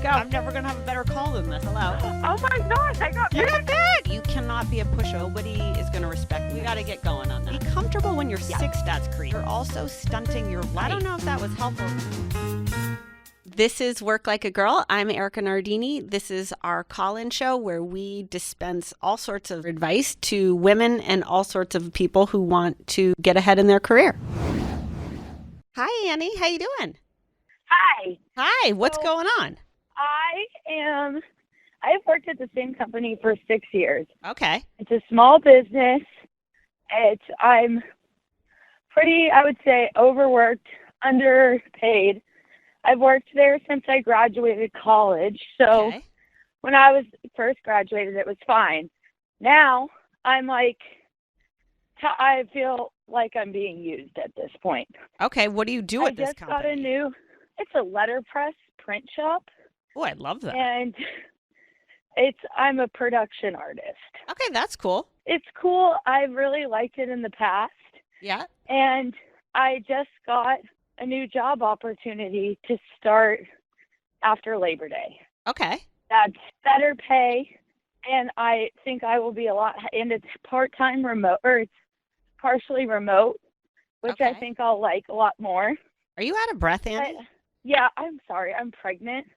go. I'm never going to have a better call than this. Hello. Oh my gosh, I got You got back. You cannot be a pushover. Nobody is going to respect you. We got to get going on that. Be comfortable when you're 6, that's creepy. You're also stunting your life. I don't know if that was helpful. This is Work Like a Girl. I'm Erika Nardini. This is our call-in show where we dispense all sorts of advice to women and all sorts of people who want to get ahead in their career. Hi, Annie. How you doing? Hi. Hi. What's going on? I've worked at the same company for 6 years. Okay. It's a small business. I'm pretty, I would say, overworked, underpaid. I've worked there since I graduated college. So when I was first graduated, it was fine. Now I'm like, I feel like I'm being used at this point. Okay. What do you do at this company? I just got it's a letterpress print shop. Oh, I love that. And I'm a production artist. Okay, that's cool. It's cool. I've really liked it in the past. Yeah. And I just got a new job opportunity to start after Labor Day. Okay. That's better pay, and I think I will be and it's part-time remote, or it's partially remote, which I think I'll like a lot more. Are you out of breath, Annie? Yeah, I'm sorry. I'm pregnant.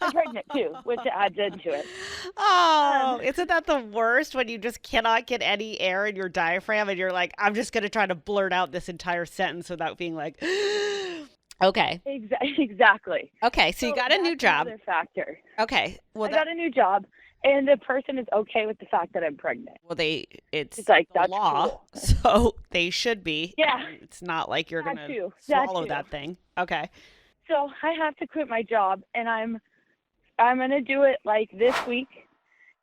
I'm pregnant too, which adds into it. Oh, isn't that the worst when you just cannot get any air in your diaphragm and you're like, I'm just going to try to blurt out this entire sentence without being like, okay. Exactly. Okay, so you got a new job. Another factor. Okay. Well, I got a new job, and the person is okay with the fact that I'm pregnant. Well, it's like, the that's law, cool. So they should be. Yeah. It's not like you're going to That swallow too. that thing. Okay. So I have to quit my job, and I'm going to do it like this week.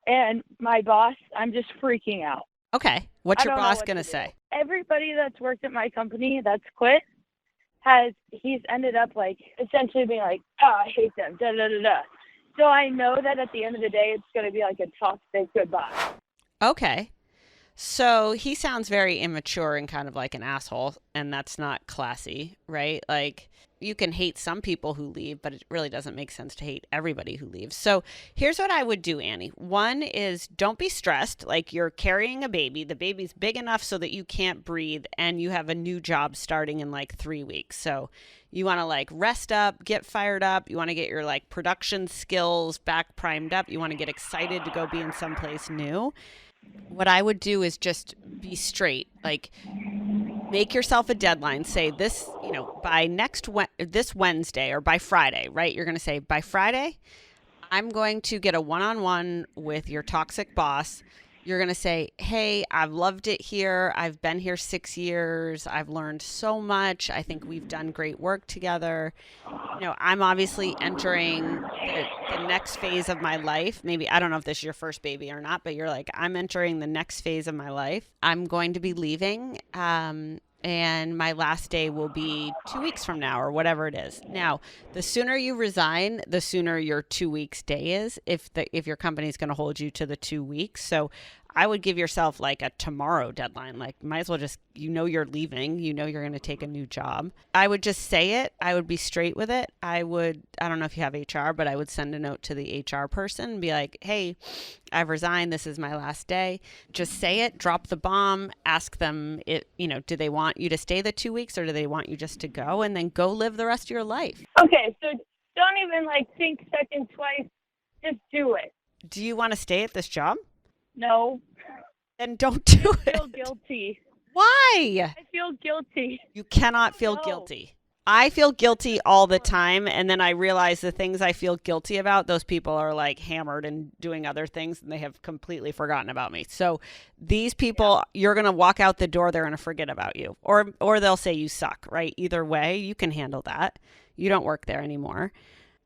And my boss, I'm just freaking out. Okay. What's your boss going to say? Everybody that's worked at my company that's quit, he's ended up like essentially being like, oh, I hate them, da da da da. So I know that at the end of the day, it's going to be like a toxic goodbye. Okay. So he sounds very immature and kind of like an asshole, and that's not classy, right? Like, you can hate some people who leave, but it really doesn't make sense to hate everybody who leaves. So here's what I would do, Annie. One is, don't be stressed. Like, you're carrying a baby. The baby's big enough so that you can't breathe, and you have a new job starting in like 3 weeks. So you want to like rest up, get fired up. You want to get your like production skills back primed up. You want to get excited to go be in someplace new. What I would do is just be straight. Like, make yourself a deadline. Say this, by this Wednesday or by Friday, right? You're going to say, by Friday, I'm going to get a one-on-one with your toxic boss. You're going to say, hey, I've loved it here. I've been here 6 years. I've learned so much. I think we've done great work together. I'm obviously entering the next phase of my life. Maybe, I don't know if this is your first baby or not, but you're like, I'm entering the next phase of my life. I'm going to be leaving. And my last day will be 2 weeks from now or whatever it is. Now, the sooner you resign, the sooner your 2 weeks day is, if your company is going to hold you to the 2 weeks. So I would give yourself like a tomorrow deadline. Like, might as well just, you're leaving, you're going to take a new job. I would just say it. I would be straight with it. I don't know if you have HR, but I would send a note to the HR person and be like, hey, I've resigned. This is my last day. Just say it, drop the bomb, ask them, do they want you to stay the 2 weeks or do they want you just to go, and then go live the rest of your life? Okay. So don't even like think second, twice. Just do it. Do you want to stay at this job? No. Then don't do it. I feel guilty. Why? I feel guilty. You cannot feel guilty. I feel guilty all the time, and then I realize the things I feel guilty about, those people are like hammered and doing other things, and they have completely forgotten about me. So these people, you're going to walk out the door, they're going to forget about you. Or they'll say you suck, right? Either way, you can handle that. You don't work there anymore.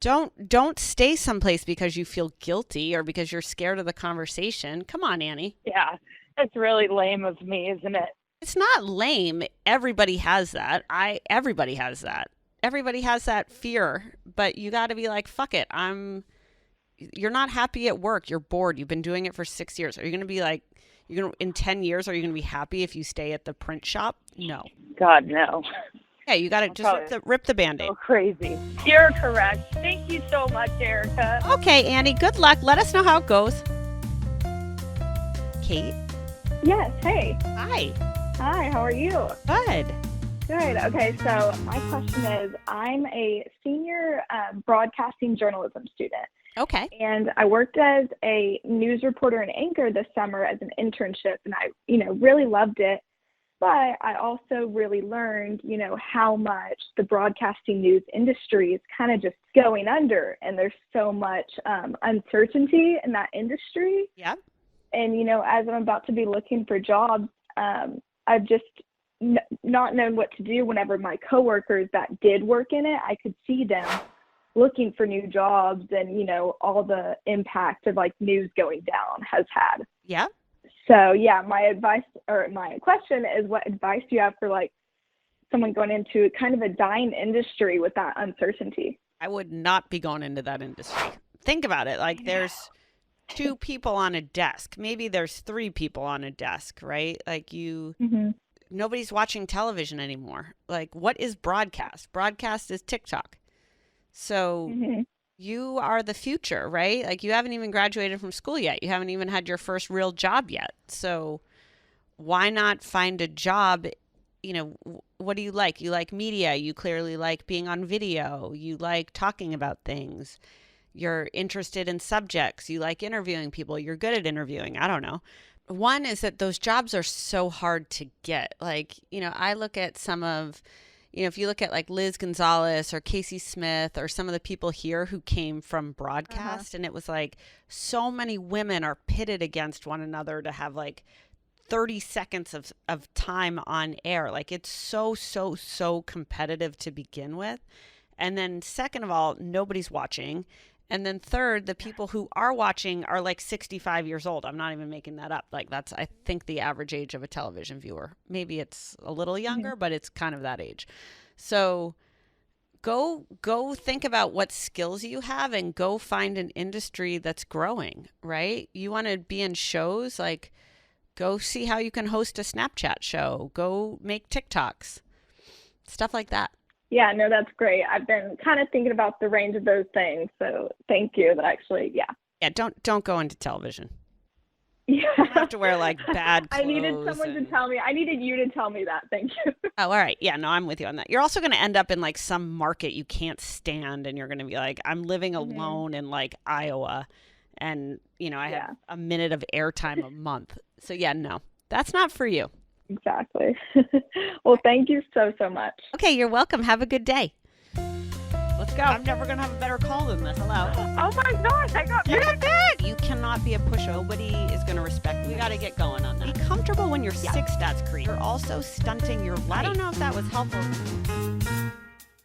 Don't stay someplace because you feel guilty or because you're scared of the conversation. Come on, Annie. Yeah, that's really lame of me, isn't it? It's not lame. Everybody has that. Everybody has that. Everybody has that fear, but you got to be like, fuck it. You're not happy at work. You're bored. You've been doing it for 6 years. Are you going to be like, in 10 years, are you going to be happy if you stay at the print shop? No. God, no. Yeah, you got to just rip the Band-Aid. So crazy. You're correct. Thank you so much. Erika. Okay, Annie, good luck. Let us know how it goes. Kate? Yes, hey. Hi. Hi, how are you? Good. Good. Okay, so my question is, I'm a senior broadcasting journalism student, Okay. and I worked as a news reporter and anchor this summer as an internship, and I, really loved it. But I also really learned, how much the broadcasting news industry is kind of just going under, and there's so much uncertainty in that industry. Yeah. And, as I'm about to be looking for jobs, I've just not known what to do whenever my coworkers that did work in it, I could see them looking for new jobs and, all the impact of like news going down has had. Yeah. So yeah, my advice or my question is, what advice do you have for like someone going into kind of a dying industry with that uncertainty? I would not be going into that industry. Think about it. Like there's 2 people on a desk. Maybe there's 3 people on a desk, right? Like nobody's watching television anymore. Like what is broadcast? Broadcast is TikTok. So you are the future, right? Like you haven't even graduated from school yet. You haven't even had your first real job yet. So why not find a job? What do you like? You like media. You clearly like being on video. You like talking about things. You're interested in subjects. You like interviewing people. You're good at interviewing. I don't know. One is that those jobs are so hard to get. Like, I look at some of, if you look at like Liz Gonzalez or Casey Smith or some of the people here who came from broadcast, and it was like so many women are pitted against one another to have like 30 seconds of time on air. Like it's so competitive to begin with. And then second of all, nobody's watching. And then third, the people who are watching are like 65 years old. I'm not even making that up. Like that's, I think, the average age of a television viewer. Maybe it's a little younger, but it's kind of that age. So go think about what skills you have and go find an industry that's growing, right? You want to be in shows, like go see how you can host a Snapchat show. Go make TikToks, stuff like that. Yeah, no, that's great. I've been kind of thinking about the range of those things. So thank you. That actually, yeah. Yeah, don't go into television. Yeah. You don't have to wear like bad clothes. I needed someone to tell me. I needed you to tell me that. Thank you. Oh, all right. Yeah, no, I'm with you on that. You're also going to end up in like some market you can't stand, and you're going to be like, I'm living alone in like Iowa, and I have a minute of airtime a month. So yeah, no, that's not for you. Exactly. Well, thank you so much. Okay, you're welcome. Have a good day. Let's go. I'm never going to have a better call than this. Hello. Oh my gosh, I got big. You cannot be a pushover. Nobody is going to respect you. We got to get going on that. Be comfortable when you're sick, Stats Creek. You're also stunting your life. I don't know if that was helpful.